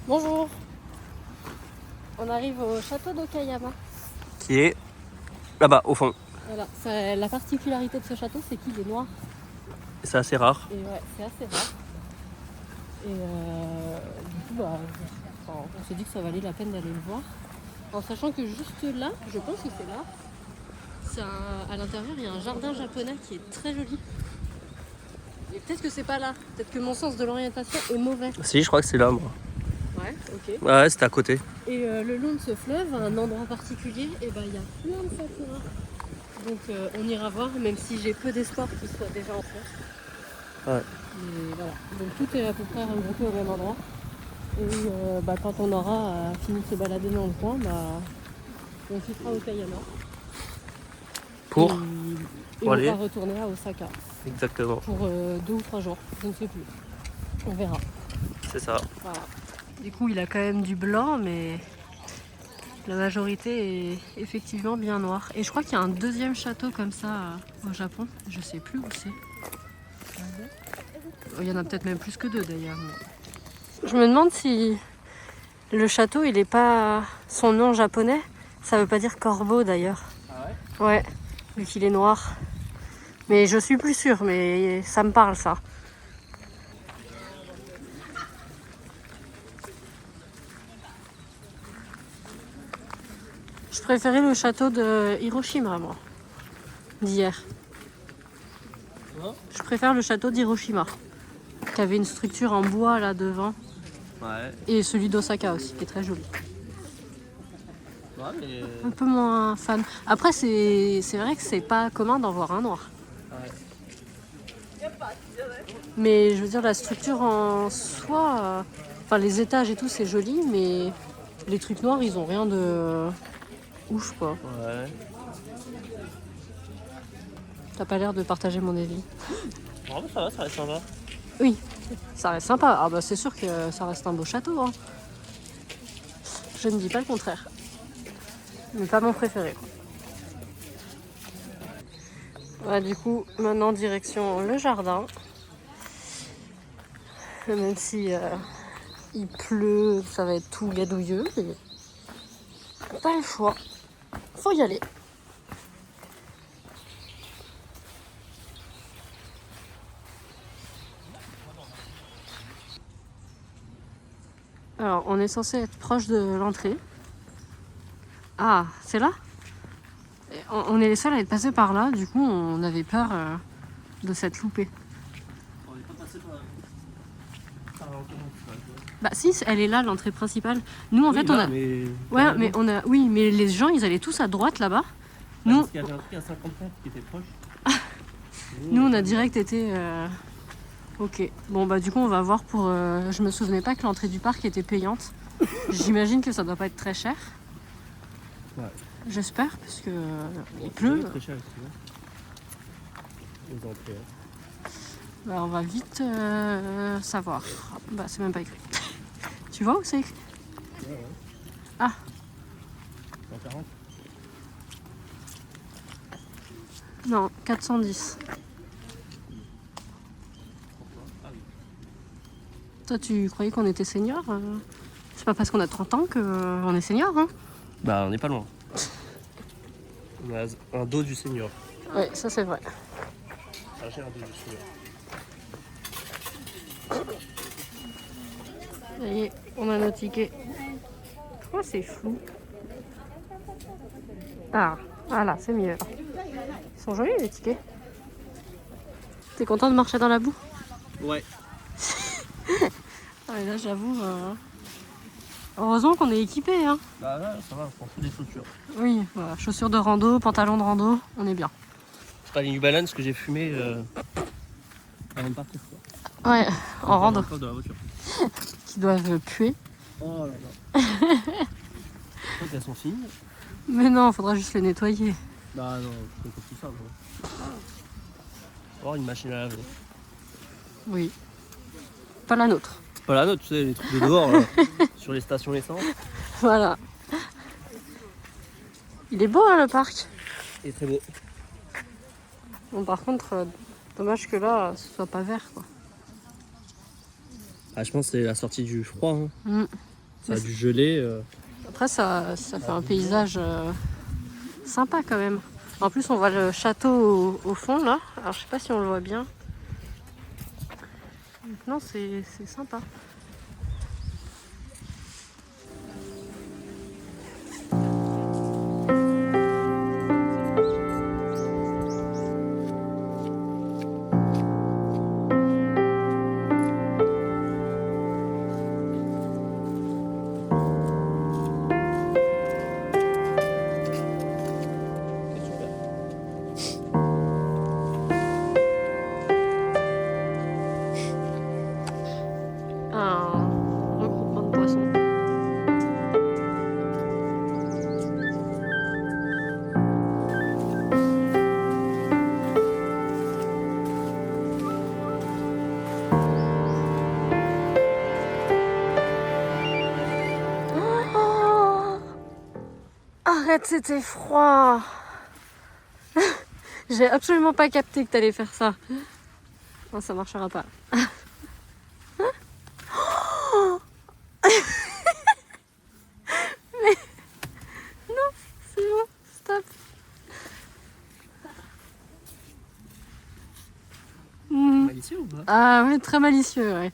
Bonjour. On arrive au château d'Okayama. Qui est là-bas, au fond. Voilà. La particularité de ce château, c'est qu'il est noir. C'est assez rare. Et ouais, c'est assez rare. Et du coup, on s'est dit que ça valait la peine d'aller le voir. En sachant que juste là, je pense que c'est là, à l'intérieur, il y a un jardin japonais qui est très joli. Et peut-être que c'est pas là. Peut-être que mon sens de l'orientation est mauvais. Si, je crois que c'est là, moi. Ouais, ok. Ouais, c'était à côté. Et le long de ce fleuve, à un endroit particulier, il y a plein de sakura. Donc on ira voir, même si j'ai peu d'espoir qu'il soit déjà en fleurs. Ouais. Mais voilà. Donc tout est à peu près regroupé au même endroit. Et quand on aura fini de se balader dans le coin, on quittera Okayama. Pour Et on aller va retourner à Osaka. Exactement. Pour 2 ou 3 jours, je ne sais plus. On verra. C'est ça. Voilà. Du coup, il a quand même du blanc, mais la majorité est effectivement bien noire. Et je crois qu'il y a un deuxième château comme ça au Japon. Je sais plus où c'est. Il y en a peut-être même plus que 2 d'ailleurs. Mais... Je me demande si le château, il est pas son nom japonais. Ça veut pas dire corbeau d'ailleurs. Ah ouais? Ouais, vu qu'il est noir. Mais je suis plus sûre, mais ça me parle ça. Je préférais le château de Hiroshima, moi, d'hier. Je préfère le château d'Hiroshima, qui avait une structure en bois là devant. Ouais. Et celui d'Osaka aussi, qui est très joli. Ouais, mais... Un peu moins fan. Après, c'est vrai que c'est pas commun d'en voir un noir. Ouais. Mais je veux dire, la structure en soi, enfin les étages et tout, c'est joli, mais les trucs noirs, ils ont rien de ouf, quoi. Ouais. T'as pas l'air de partager mon avis. Bon, ça va, ça reste sympa. Oui, ça reste sympa. Ah bah c'est sûr que ça reste un beau château, hein. Je ne dis pas le contraire. Mais pas mon préféré, quoi. Ouais, du coup, maintenant direction le jardin. Même si il pleut, ça va être tout gadouilleux, mais pas le choix. Faut y aller. Alors, on est censé être proche de l'entrée. Ah, c'est là? On est les seuls à être passés par là, du coup, on avait peur de s'être loupé. On n'est pas passé par l'entrée. Bah si, elle est là, l'entrée principale. Nous, en fait, on a... Mais... Ouais, mais on a... Oui, mais les gens, ils allaient tous à droite, là-bas. Nous... Parce qu'il y avait un truc à 50 mètres qui était proche. Nous, on a direct été... Ok. Bon, bah du coup, on va voir pour... Je me souvenais pas que l'entrée du parc était payante. J'imagine que ça doit pas être très cher. Ouais. J'espère, parce que il pleut. Très cher ici, les entrées. Bah, on va vite savoir. Bah, c'est même pas écrit. Tu vois où c'est écrit? Ouais. Ah. 140. Non, 410. Toi, tu croyais qu'on était senior C'est pas parce qu'on a 30 ans qu'on est senior, hein? Bah, on n'est pas loin. On a un dos du senior. Ouais, ça c'est vrai. Ah, j'ai un dos du senior. Ça y est, on a nos tickets. Pourquoi c'est flou? Ah, voilà, c'est mieux. Ils sont jolis les tickets. T'es content de marcher dans la boue? Ouais. Ah, et là, j'avoue... Heureusement qu'on est équipé, hein. Bah là, ça va, on prend toutes les chaussures. Oui, voilà, chaussures de rando, pantalon de rando, on est bien. C'est pas les New Balance que j'ai fumé avant de partir. Ouais, en rando. De la voiture. Qui doivent puer. Oh là là. Je crois qu'elles sont finies. Mais non, faudra juste les nettoyer. Bah non, c'est comme tout ça. Bon. Oh, une machine à laver. Oui. Pas la nôtre. Pas la nôtre, tu sais, les trucs de dehors, là, sur les stations essence. Voilà. Il est beau, hein, le parc. Il est très beau. Bon, par contre, dommage que là, ce soit pas vert, quoi. Ah, je pense que c'est la sortie du froid. Hein. Ça a dû geler. Après, ça fait un paysage sympa quand même. En plus, on voit le château au fond là. Alors, je sais pas si on le voit bien. Non, c'est sympa. Un regroupement de poissons. Oh, arrête, c'était froid. J'ai absolument pas capté que t'allais faire ça. Non, ça marchera pas. Mais non, c'est bon, stop. Malicieux ou pas? Ah ouais, très malicieux, ouais.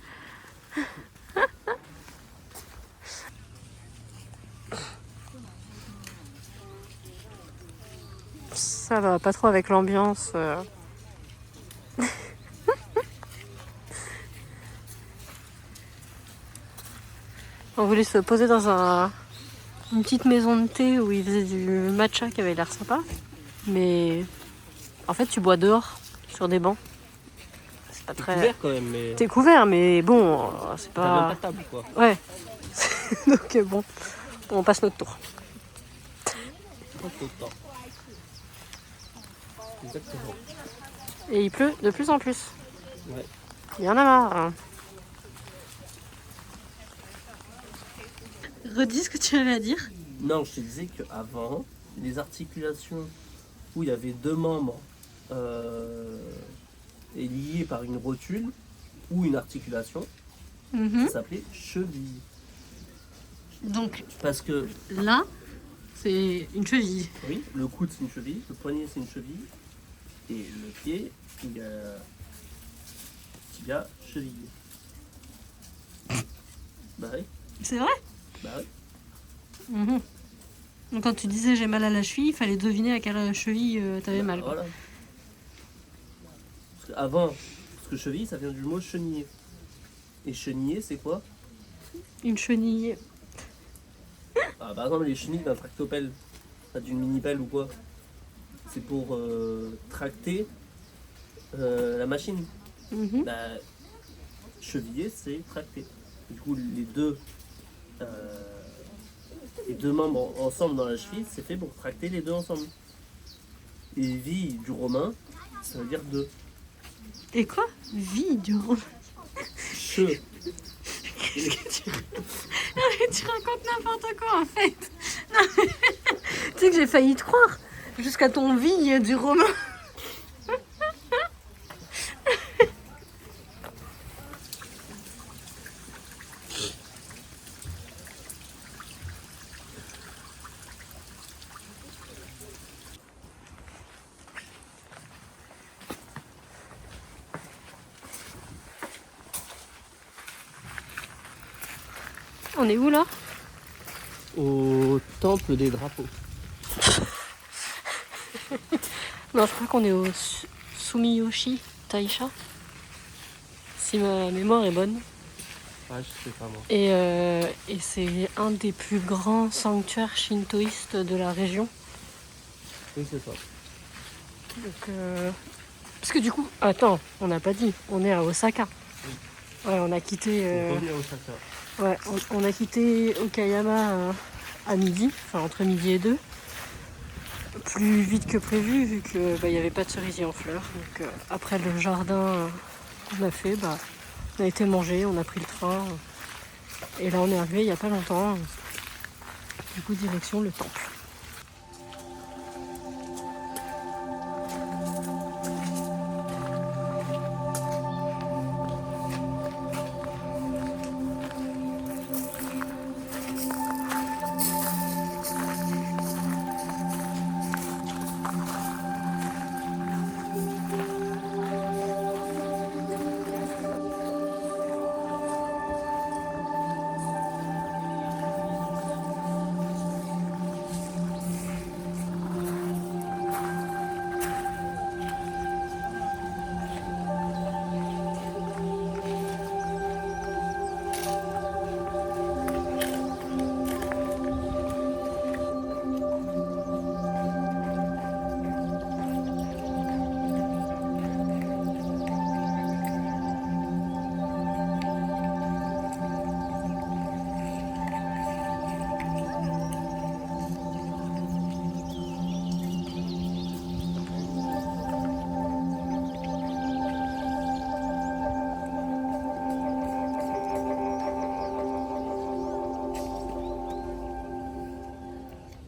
Ça va pas trop avec l'ambiance. On voulait se poser dans une petite maison de thé où ils faisaient du matcha qui avait l'air sympa. Mais en fait, tu bois dehors, sur des bancs. C'est pas C'est très... couvert quand même, mais. T'es couvert, mais bon, c'est T'as même pas... pas de table quoi. Ouais. Donc bon, on passe notre tour. Pas trop de temps. Exactement. Et il pleut de plus en plus. Ouais. Il y en a marre. Hein. Redis ce que tu avais à dire. Non, je te disais qu'avant, les articulations où il y avait deux membres et liés par une rotule ou une articulation, ça s'appelait cheville. Donc Parce que, là, c'est une cheville. oui, le coude c'est une cheville, le poignet c'est une cheville, et le pied, il y a cheville. Bah oui, C'est vrai. bah oui. Donc quand tu disais j'ai mal à la cheville, il fallait deviner à quelle cheville t'avais Bah, mal. Quoi. voilà. Parce que cheville ça vient du mot cheniller. Et cheniller c'est quoi? Une chenille. Ah, par exemple les chenilles d'un tractopelle, d'une mini-pelle ou quoi, c'est pour tracter la machine. Bah, cheviller c'est tracter. Du coup les deux membres ensemble dans la cheville c'est fait pour tracter les deux ensemble. Et vie du romain ça veut dire deux. Et quoi? Vie du romain. Che. Tu racontes n'importe quoi en fait. Non, mais... tu sais que j'ai failli te croire jusqu'à ton vie du romain. On est où là? Au temple des drapeaux. Non, je crois qu'on est au Sumiyoshi Taisha. Si ma mémoire est bonne. Ah, je sais pas moi. Et c'est un des plus grands sanctuaires shintoïstes de la région. Oui, c'est ça. Donc, parce que du coup, attends, on n'a pas dit, on est à Osaka. Ouais, on a quitté. On revient à Osaka. Ouais, on a quitté Okayama à midi, enfin entre midi et 2. Plus vite que prévu, vu que il n'y avait pas de cerisier en fleurs. Donc après le jardin qu'on a fait, on a été manger, on a pris le train. Et là on est arrivé il n'y a pas longtemps. Du coup direction le temple.